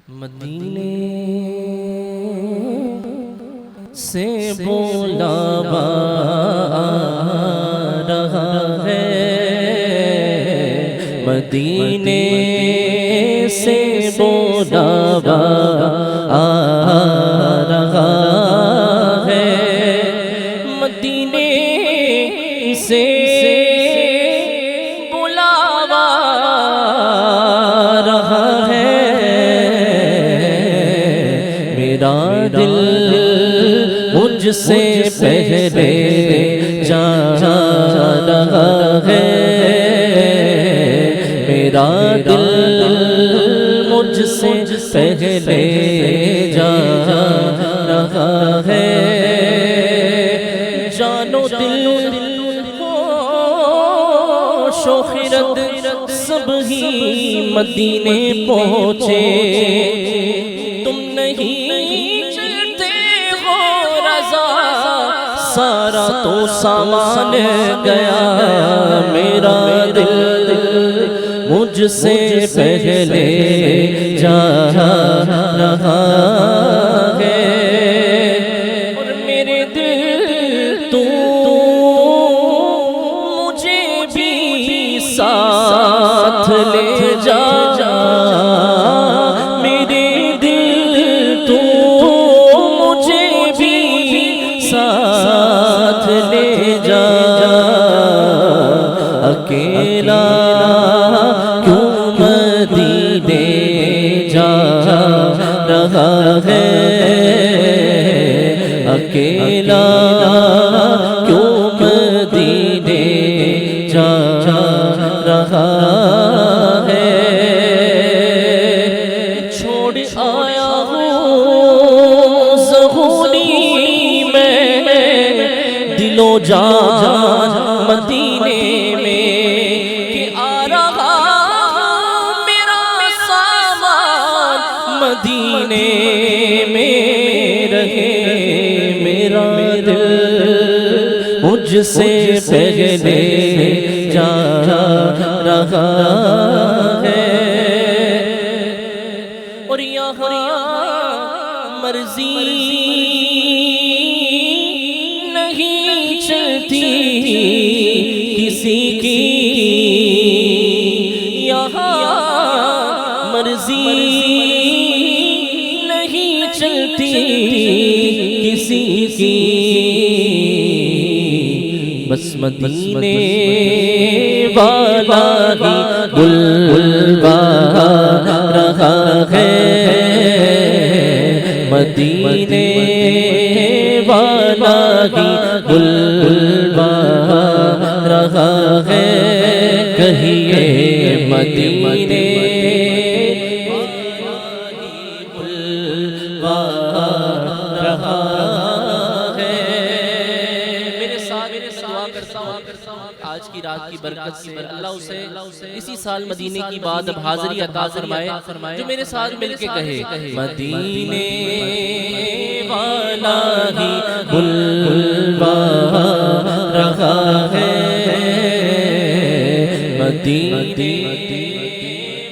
مدینے سے بلاوا رہا ہے، مدینے سے بلاوا رہا ہے، مدینے سے بلاوا رہا ہے، میرا دل مجھ سے پہلے جا رہا ہے، میرا دل مجھ سے پہلے جا رہا ہے، جانو دل ہوش و خرد سب ہی مدینے پہنچے، تم نہیں چلتے ہو رضا، سارا تو سامان گیا، میرا دل مجھ سے پہلے جا رہا ہے، اور میرے دل تو مجھے بھی ساتھ لے جا، میرے دل تو مجھے بھی ساتھ لے جا، اکیلا کیوں مدینے جا رہا ہے، اکیلا کیوں مدینے جا رہا ہے، چھوڑ آیا ہوں ظہوری میں دل و جان مدینے میں، کہ آ رہا میرا سامان مدینے میں رہے، میرا دل مجھ سے پہلے جا رہا ہے، اور یہاں مرضی نہیں چلتی کسی کی، یہاں مرضی نہیں چلتی کسی کی، بس مدینے والا ہی بلوا رہا ہے، مدینے والا ہی بلوا رہا ہے، کہیے مدینے بلوا رہا ہے، میرے ساتھ دعا کرتا ہوں آج کی رات کی برکت سے اللہ اسے اسی سال مدینے کی بعد اب حاضری عطا فرمائے، جو میرے ساتھ مل کے کہے مدینے والا ہی بلوا رہا ہے، مدینے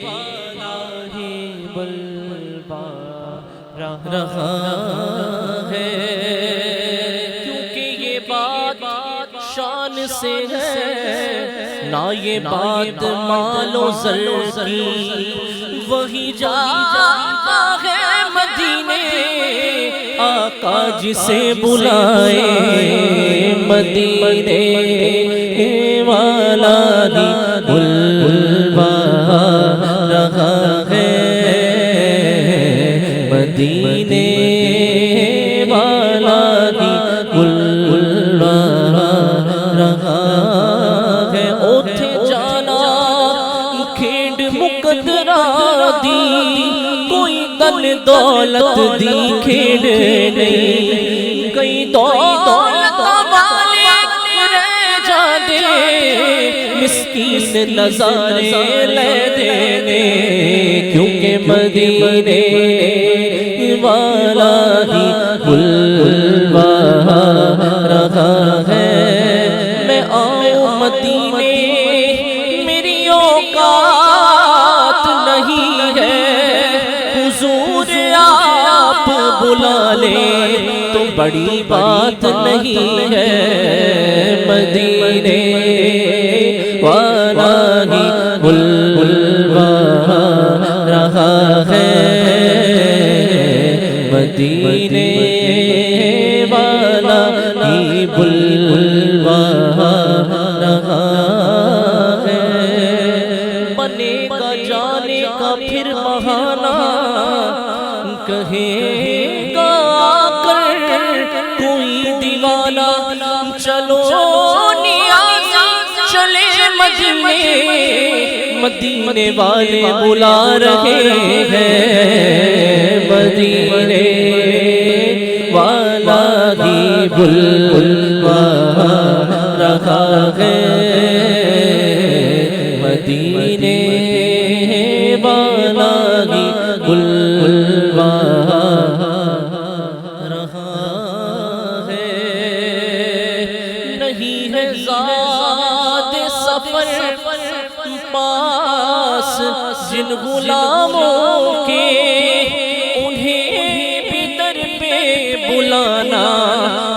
والا ہی بلوا رہا ہے، کیونکہ یہ بات شان سے ہے نہ یہ بات مال و زر کی، وہی جاتا ہے مدینے آقا جسے بلائے، مدینے والا ہی بلوا رہا ہے، مدینے والا ہی بلوا رہا ہے، اوتھے جانا کھیڈ مقدرہ دی، کوئی دل دولت دی کھیڈ نہیں، کئی دولت والے رہ جاندے، مسکین نظارے لے دینے، کیونکہ مدینے والا ہی بلوا رہا ہے، میں آؤں مدینے میری اوقات نہیں ہے، حضور آپ بلا لیں تو بڑی بات نہیں ہے، مدینے والا ہی بلوا رہا ہے، مدینے والا ہی بلوا رہا ہے۔ بنے گا جانے کا پھر بہانہ، کہے گا آ کر کوئی دیوانہ، چلو نیازی چلے مدینے، مدینے والے بلا رہے ہیں، مدینے والا ہی بلوا رہا ہے، مدینے والا ہی بلوا رہا ہے۔ نہیں ہے زاد سفر پاس جن غلاموں کے، انہیں بھی در پہ بلانا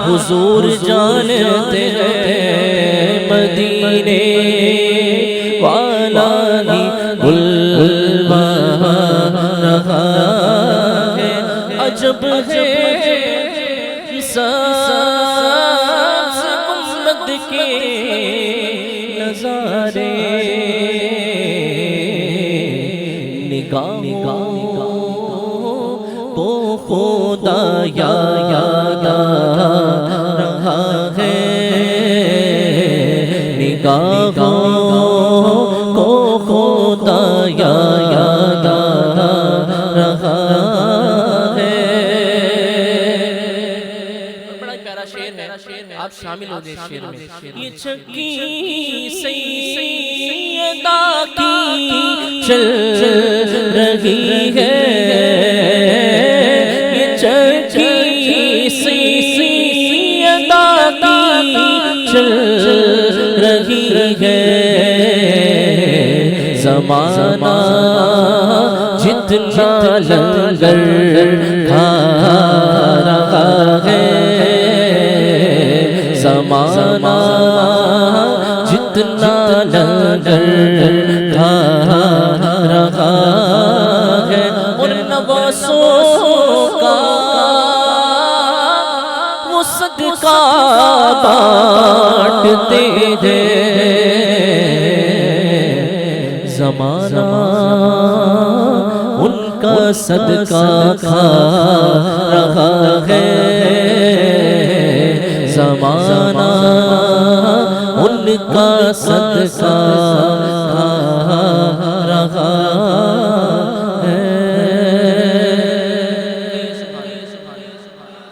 حضور جانتے ہیں، مدینے والا ہی بلوا رہا ہے۔ عجب ہے سبز گنبد کے نظارے، نگاہوں کو خدا یاد رہا ہے، نگاہوں کو خدا یاد رہا ہے۔ بڑا پیارا شعر ہے، آپ شامل ہو جائیں شعر میں۔ یہ چکی سیدہ کی چل رہی ہے، یہ چکی سیدہ کی چل رہی ہے، زمانہ جتنا لنگر کھا رہا ہے، زمانہ جتنا لنگر کھا رہا ہے، اور نواسوں کا وہ صدقہ بانٹتے ہیں، زمانہ ان کا صدقہ کھا رہا ہے، زمانہ ان کا صدقہ کھا رہا